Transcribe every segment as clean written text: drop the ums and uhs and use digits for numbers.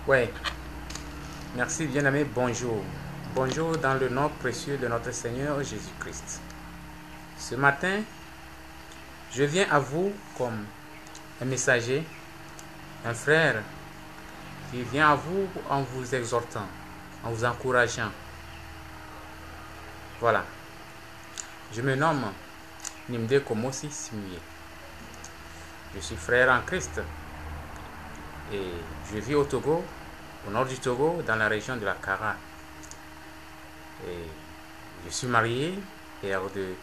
Ouais, merci bien-aimé, bonjour. Bonjour dans le nom précieux de notre Seigneur Jésus-Christ. Ce matin, je viens à vous comme un messager, un frère qui vient à vous en vous exhortant, en vous encourageant. Voilà, je me nomme Nimde Komosi Simie. Je suis frère en Christ et je vis au Togo, au nord du Togo, dans la région de la Kara. Et je suis marié, père de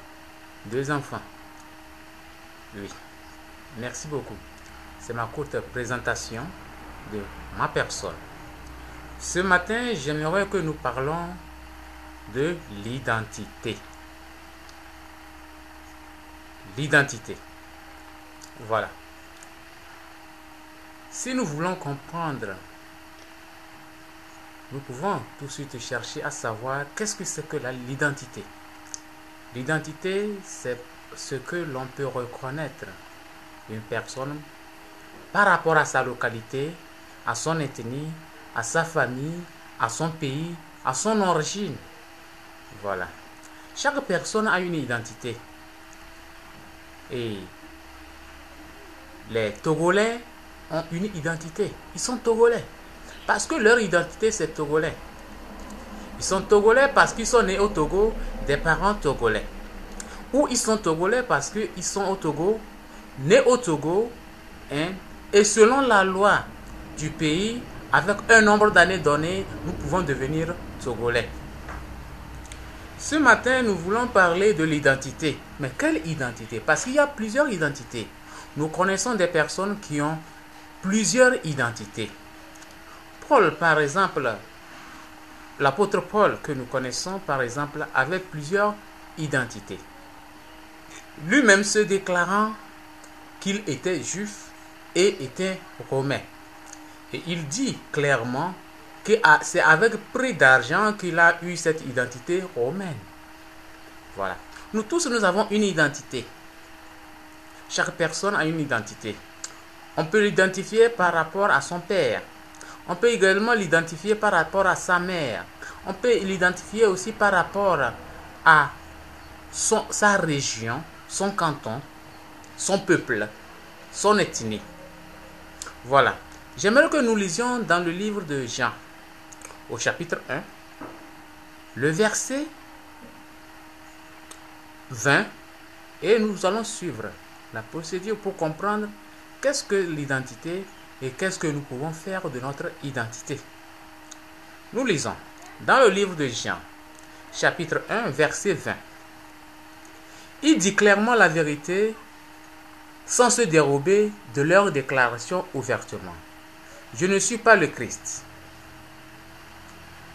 2 enfants. Oui, merci beaucoup. C'est ma courte présentation de ma personne. Ce matin, j'aimerais que nous parlons de l'identité. L'identité. Voilà. Si nous voulons comprendre, nous pouvons tout de suite chercher à savoir qu'est-ce que c'est que l'identité. L'identité, c'est ce que l'on peut reconnaître une personne par rapport à sa localité, à son ethnie, à sa famille, à son pays, à son origine. Voilà. Chaque personne a une identité. Et les Togolais ont une identité. Ils sont Togolais. Parce que leur identité, c'est Togolais. Ils sont Togolais parce qu'ils sont nés au Togo des parents Togolais. Ou ils sont Togolais parce qu'ils sont au Togo, nés au Togo, hein, et selon la loi du pays, avec un nombre d'années donné, nous pouvons devenir Togolais. Ce matin, nous voulons parler de l'identité. Mais quelle identité? Parce qu'il y a plusieurs identités. Nous connaissons des personnes qui ont plusieurs identités. Paul, par exemple, l'apôtre Paul que nous connaissons, par exemple, avait plusieurs identités. Lui-même se déclarant qu'il était juif et était romain. Et il dit clairement que c'est avec prix d'argent qu'il a eu cette identité romaine. Voilà. Nous tous, nous avons une identité. Chaque personne a une identité. On peut l'identifier par rapport à son père. On peut également l'identifier par rapport à sa mère. On peut l'identifier aussi par rapport à sa région, son canton, son peuple, son ethnie. Voilà. J'aimerais que nous lisions dans le livre de Jean, au chapitre 1, le verset 20, et nous allons suivre la procédure pour comprendre qu'est-ce que l'identité et qu'est-ce que nous pouvons faire de notre identité. Nous lisons dans le livre de Jean, chapitre 1, verset 20. Il dit clairement la vérité sans se dérober de leur déclaration ouvertement. Je ne suis pas le Christ,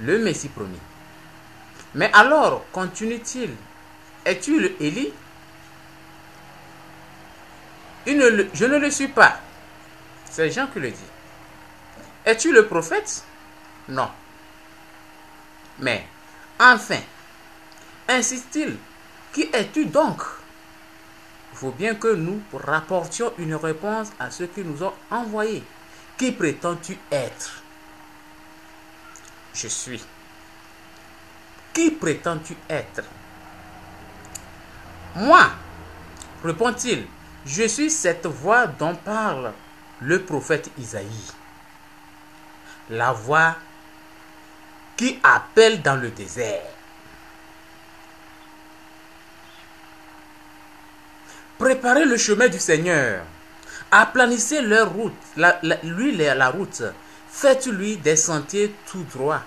le Messie promis. Mais alors, continue-t-il, es-tu le Élie? Je ne le suis pas. C'est Jean qui le dit. Es-tu le prophète? Non. Mais, enfin, insiste-t-il, qui es-tu donc? Il faut bien que nous rapportions une réponse à ceux qui nous ont envoyés. Qui prétends-tu être? Je suis. Qui prétends-tu être? Moi, répond-il, je suis cette voix dont parle le prophète Isaïe. La voix qui appelle dans le désert. Préparez le chemin du Seigneur. Aplanissez leur route, la route. Faites-lui des sentiers tout droits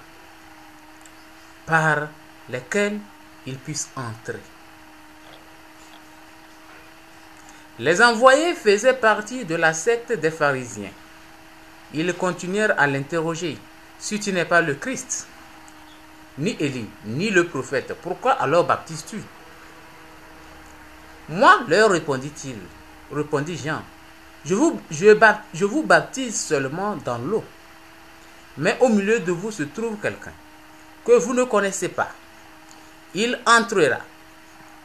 par lesquels il puisse entrer. Les envoyés faisaient partie de la secte des pharisiens. Ils continuèrent à l'interroger. Si tu n'es pas le Christ, ni Élie, ni le prophète, pourquoi alors baptises-tu? Moi, leur répondit-il, répondit Jean, je vous baptise seulement dans l'eau. Mais au milieu de vous se trouve quelqu'un que vous ne connaissez pas. Il entrera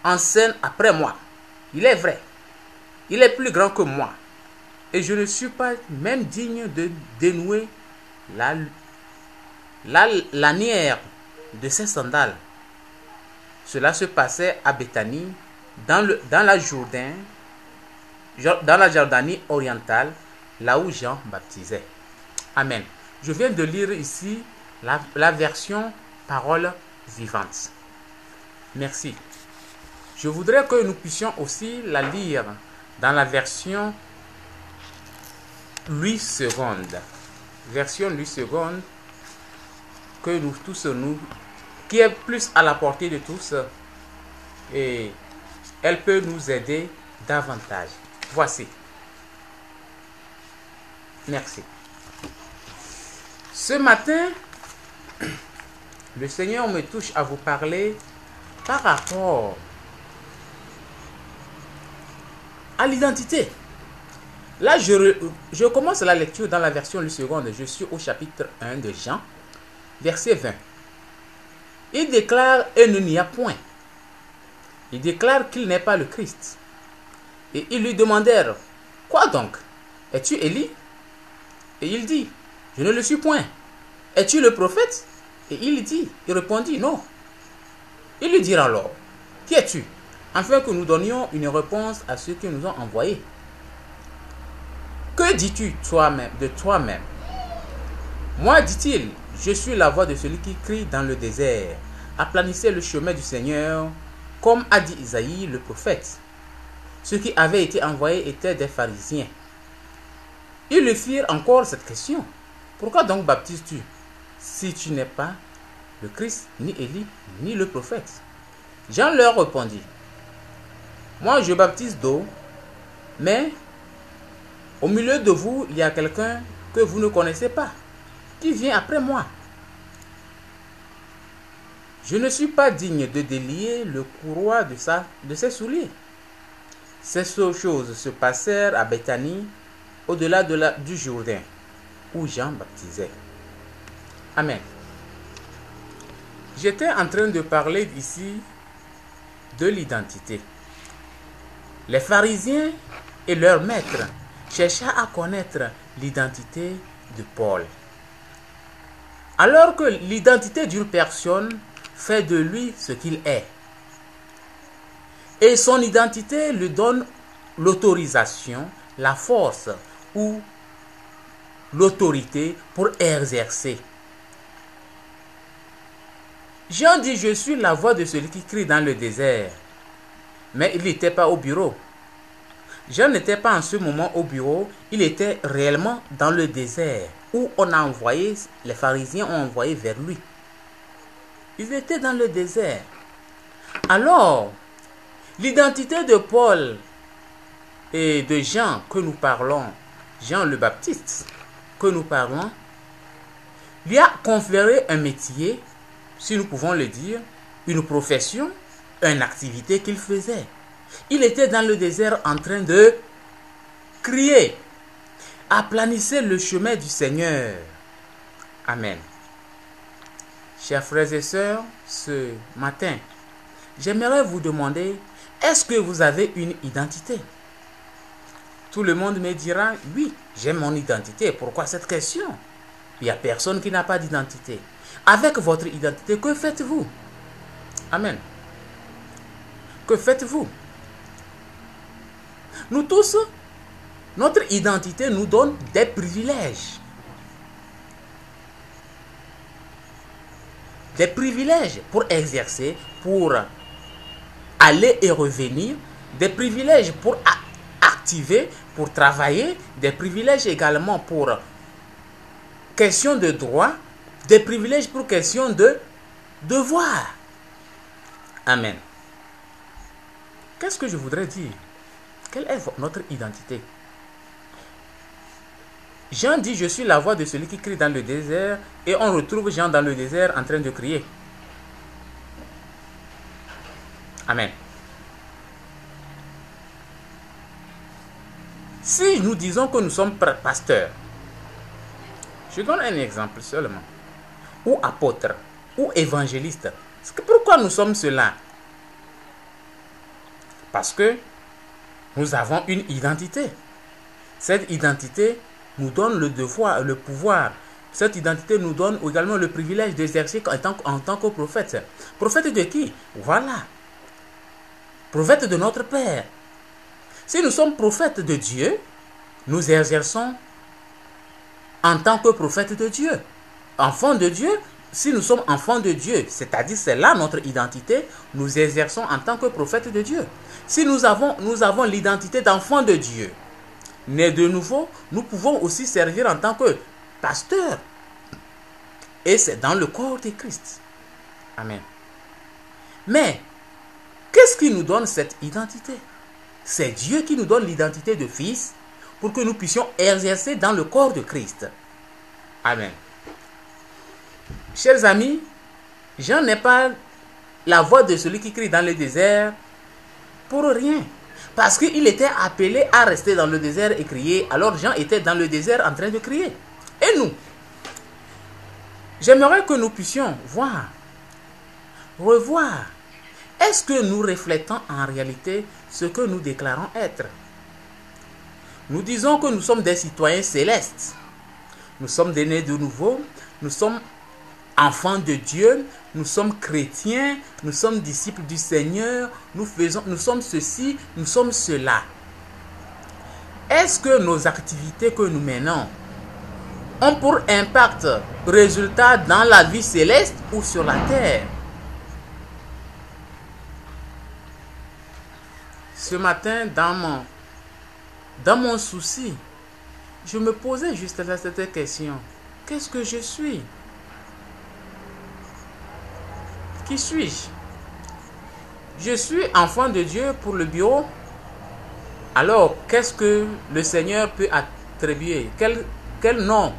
en scène après moi. Il est vrai, il est plus grand que moi. Et je ne suis pas même digne de dénouer la lanière de ses sandales. Cela se passait à Béthanie, dans la Jordanie orientale, là où Jean baptisait. Amen. Je viens de lire ici la version parole vivante. Merci. Je voudrais que nous puissions aussi la lire dans la version Louis II. Version Louis II que nous tous, qui est plus à la portée de tous, et elle peut nous aider davantage. Voici. Merci. Ce matin, le Seigneur me touche à vous parler par rapport à l'identité. Là, je commence la lecture dans la version Louis II. Je suis au chapitre 1 de Jean, verset 20. Il déclare « Et il n'y a point ». Il déclare qu'il n'est pas le Christ. Et ils lui demandèrent « Quoi donc? Es-tu Élie ?» Et il dit « Je ne le suis point. Es-tu le prophète ?» Et il répondit « Non. » Ils lui dirent alors « Qui es-tu » afin que nous donnions une réponse à ceux qui nous ont envoyés. « Que dis-tu de toi-même » Moi, dit-il, je suis la voix de celui qui crie dans le désert. Aplanissez le chemin du Seigneur, comme a dit Isaïe le prophète. Ceux qui avaient été envoyés étaient des pharisiens. Ils lui firent encore cette question. Pourquoi donc baptises-tu, si tu n'es pas le Christ, ni Élie, ni le prophète? Jean leur répondit. Moi, je baptise d'eau, mais au milieu de vous, il y a quelqu'un que vous ne connaissez pas, qui vient après moi. Je ne suis pas digne de délier le courroie de ses souliers. Ces choses se passèrent à Béthanie, au-delà du Jourdain, où Jean baptisait. Amen. J'étais en train de parler ici de l'identité. Les pharisiens et leurs maîtres cherchaient à connaître l'identité de Paul. Alors que l'identité d'une personne fait de lui ce qu'il est. Et son identité lui donne l'autorisation, la force ou l'autorité pour exercer. Jean dit, je suis la voix de celui qui crie dans le désert. Mais il n'était pas au bureau. Jean n'était pas en ce moment au bureau, il était réellement dans le désert où les pharisiens ont envoyé vers lui. Ils étaient dans le désert. Alors, l'identité de Paul et de Jean que nous parlons, Jean le Baptiste que nous parlons, lui a conféré un métier, si nous pouvons le dire, une profession, une activité qu'il faisait. Il était dans le désert en train de crier, aplanissez le chemin du Seigneur. Amen. Chers frères et sœurs, ce matin, j'aimerais vous demander, est-ce que vous avez une identité? Tout le monde me dira, oui, j'ai mon identité. Pourquoi cette question? Il n'y a personne qui n'a pas d'identité. Avec votre identité, que faites-vous? Amen. Que faites-vous? Nous tous, notre identité nous donne des privilèges. Des privilèges pour exercer, pour aller et revenir, des privilèges pour activer, pour travailler, des privilèges également pour question de droit, des privilèges pour question de devoir. Amen. Qu'est-ce que je voudrais dire? Quelle est notre identité? Jean dit, je suis la voix de celui qui crie dans le désert, et on retrouve Jean dans le désert en train de crier. Amen. Si nous disons que nous sommes pasteurs, je donne un exemple seulement, ou apôtres, ou évangélistes, pourquoi nous sommes cela? Parce que nous avons une identité. Cette identité nous donne le devoir, le pouvoir Cette identité nous donne également le privilège d'exercer en tant que prophète. Prophète de qui? Voilà. Prophète de notre Père. Si nous sommes prophètes de Dieu, nous exerçons en tant que prophète de Dieu. Enfants de Dieu, si nous sommes enfants de Dieu, c'est-à-dire c'est là notre identité, nous exerçons en tant que prophète de Dieu. Si nous avons l'identité d'enfants de Dieu, nés de nouveau, nous pouvons aussi servir en tant que pasteurs. Et c'est dans le corps de Christ. Amen. Mais, qu'est-ce qui nous donne cette identité? C'est Dieu qui nous donne l'identité de fils pour que nous puissions exercer dans le corps de Christ. Amen. Chers amis, Jean n'est pas la voix de celui qui crie dans le désert pour rien. Parce qu'il était appelé à rester dans le désert et crier. Alors Jean était dans le désert en train de crier. Et nous? J'aimerais que nous puissions voir, revoir. Est-ce que nous reflétons en réalité ce que nous déclarons être? Nous disons que nous sommes des citoyens célestes. Nous sommes des nés de nouveau. Nous sommes enfants de Dieu. Nous sommes chrétiens. Nous sommes disciples du Seigneur. Nous sommes ceci, nous sommes cela. Est-ce que nos activités que nous menons ont pour impact, résultat dans la vie céleste ou sur la terre? Ce matin, dans mon souci, je me posais juste cette question. Qu'est-ce que je suis? Qui suis-je? Je suis enfant de Dieu pour le bureau. Alors, qu'est-ce que le Seigneur peut attribuer? Quel nom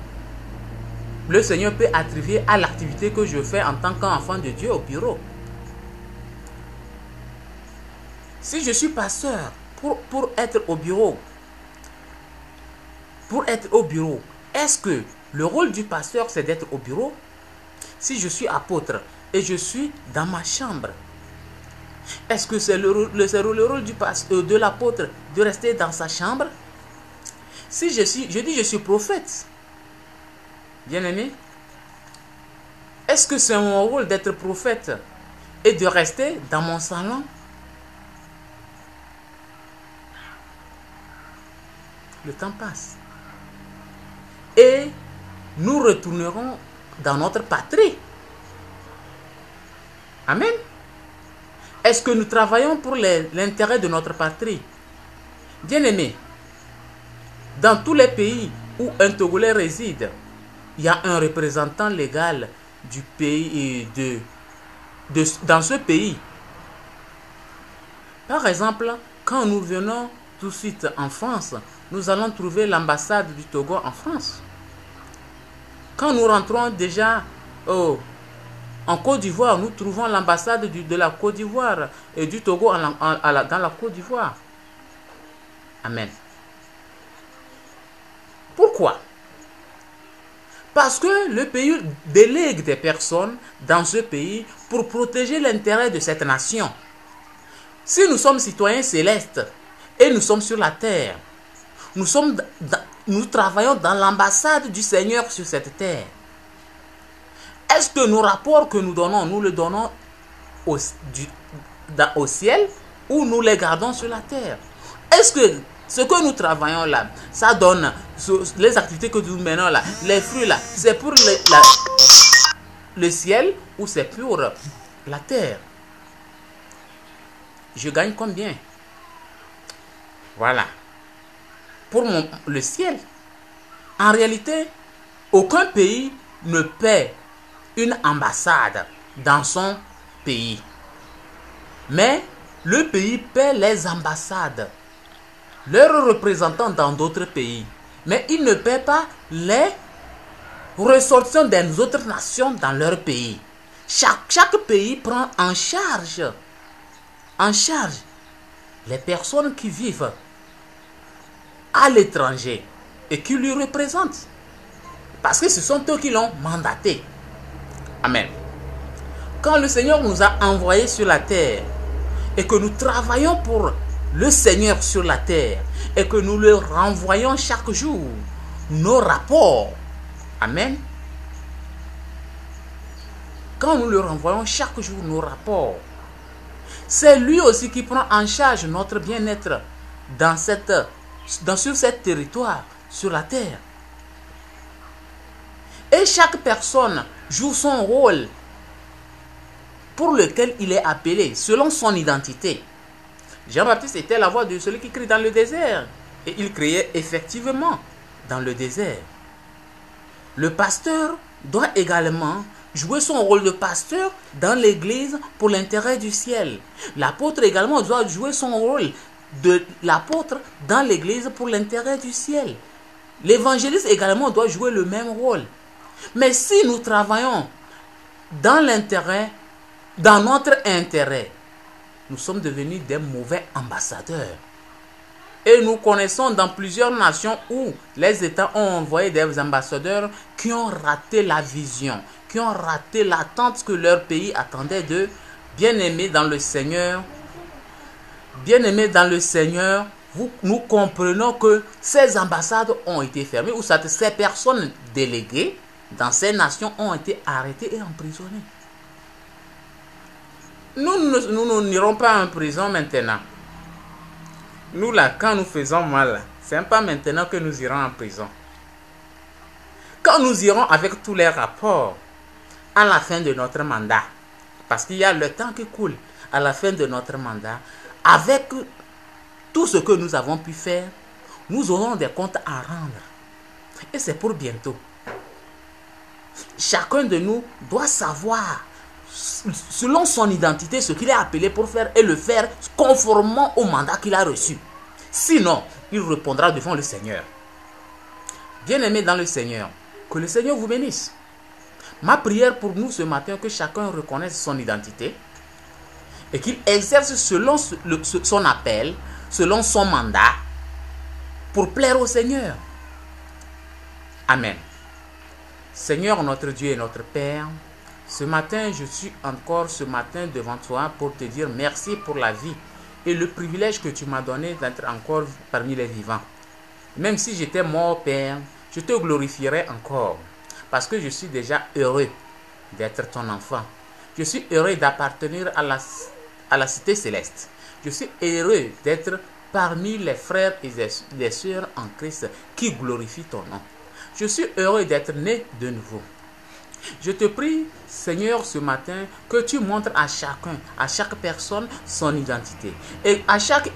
le Seigneur peut attribuer à l'activité que je fais en tant qu'enfant de Dieu au bureau? Si je suis pasteur pour être au bureau, est-ce que le rôle du pasteur c'est d'être au bureau? Si je suis apôtre et je suis dans ma chambre, est-ce que c'est le rôle de l'apôtre de rester dans sa chambre? Si je dis je suis prophète, bien-aimé, est-ce que c'est mon rôle d'être prophète et de rester dans mon salon? Le temps passe. Et nous retournerons dans notre patrie. Amen. Est-ce que nous travaillons pour l'intérêt de notre patrie? Bien-aimés, dans tous les pays où un Togolais réside, il y a un représentant légal du pays et dans ce pays. Par exemple, quand nous venons tout de suite en France, nous allons trouver l'ambassade du Togo en France. Quand nous rentrons déjà en Côte d'Ivoire, nous trouvons l'ambassade de la Côte d'Ivoire et du Togo dans la Côte d'Ivoire. Amen. Pourquoi? Parce que le pays délègue des personnes dans ce pays pour protéger l'intérêt de cette nation. Si nous sommes citoyens célestes et nous sommes sur la terre, nous travaillons dans l'ambassade du Seigneur sur cette terre. Est-ce que nos rapports que nous le donnons au ciel ou nous les gardons sur la terre? Est-ce que ce que nous travaillons là, ça donne, les activités que nous menons là, les fruits là, c'est pour le ciel ou c'est pour la terre? Je gagne combien? Voilà. Pour le ciel. En réalité, aucun pays ne paie une ambassade dans son pays. Mais le pays paie les ambassades, leurs représentants dans d'autres pays. Mais il ne paie pas les ressortissants des autres nations dans leur pays. Chaque pays prend en charge les personnes qui vivent à l'étranger et qui lui représentent. Parce que ce sont eux qui l'ont mandaté. Amen. Quand le Seigneur nous a envoyés sur la terre et que nous travaillons pour le Seigneur sur la terre et que nous leur renvoyons chaque jour nos rapports. Amen. quand nous leur envoyons chaque jour nos rapports, c'est lui aussi qui prend en charge notre bien-être sur cet territoire, sur la terre. Et chaque personne joue son rôle pour lequel il est appelé, selon son identité. Jean-Baptiste était la voix de celui qui crie dans le désert. Et il criait effectivement dans le désert. Le pasteur doit également jouer son rôle de pasteur dans l'église pour l'intérêt du ciel. L'apôtre également doit jouer son rôle de l'apôtre dans l'église pour l'intérêt du ciel. L'évangéliste également doit jouer le même rôle. Mais si nous travaillons dans notre intérêt, nous sommes devenus des mauvais ambassadeurs. Et nous connaissons dans plusieurs nations où les États ont envoyé des ambassadeurs qui ont raté la vision, qui ont raté l'attente que leur pays attendait d'eux. Bien-aimés dans le Seigneur, nous comprenons que ces ambassades ont été fermées, ou ces personnes déléguées dans ces nations ont été arrêtées et emprisonnées. Nous n'irons pas en prison maintenant. Nous là, quand nous faisons mal, ce n'est pas maintenant que nous irons en prison. Quand nous irons avec tous les rapports à la fin de notre mandat, parce qu'il y a le temps qui coule à la fin de notre mandat, avec tout ce que nous avons pu faire, nous aurons des comptes à rendre. Et c'est pour bientôt. Chacun de nous doit savoir, selon son identité, ce qu'il est appelé pour faire et le faire conformément au mandat qu'il a reçu. Sinon, il répondra devant le Seigneur. Bien-aimés dans le Seigneur, que le Seigneur vous bénisse. Ma prière pour nous ce matin, que chacun reconnaisse son identité et qu'il exerce selon son appel, selon son mandat, pour plaire au Seigneur. Amen. Seigneur, notre Dieu et notre Père, ce matin, je suis encore devant toi pour te dire merci pour la vie et le privilège que tu m'as donné d'être encore parmi les vivants. Même si j'étais mort, Père, je te glorifierai encore parce que je suis déjà heureux d'être ton enfant. Je suis heureux d'appartenir à la cité céleste. Je suis heureux d'être parmi les frères et les sœurs en Christ qui glorifient ton nom. Je suis heureux d'être né de nouveau. Je te prie, Seigneur, ce matin, que tu montres à chacun, à chaque personne, son identité. Et à chaque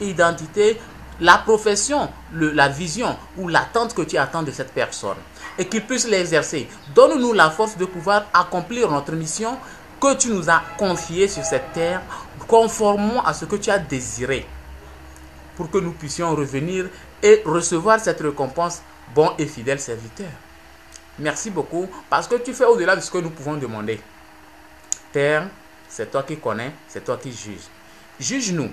identité, la profession, la vision ou l'attente que tu attends de cette personne. Et qu'il puisse l'exercer. Donne-nous la force de pouvoir accomplir notre mission que tu nous as confiée sur cette terre, conformément à ce que tu as désiré, pour que nous puissions revenir et recevoir cette récompense, bon et fidèle serviteur. Merci beaucoup parce que tu fais au-delà de ce que nous pouvons demander. Père, c'est toi qui connais, c'est toi qui juges. Juge-nous,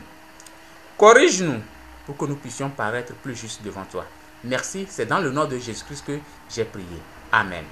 corrige-nous pour que nous puissions paraître plus justes devant toi. Merci, c'est dans le nom de Jésus-Christ que j'ai prié. Amen.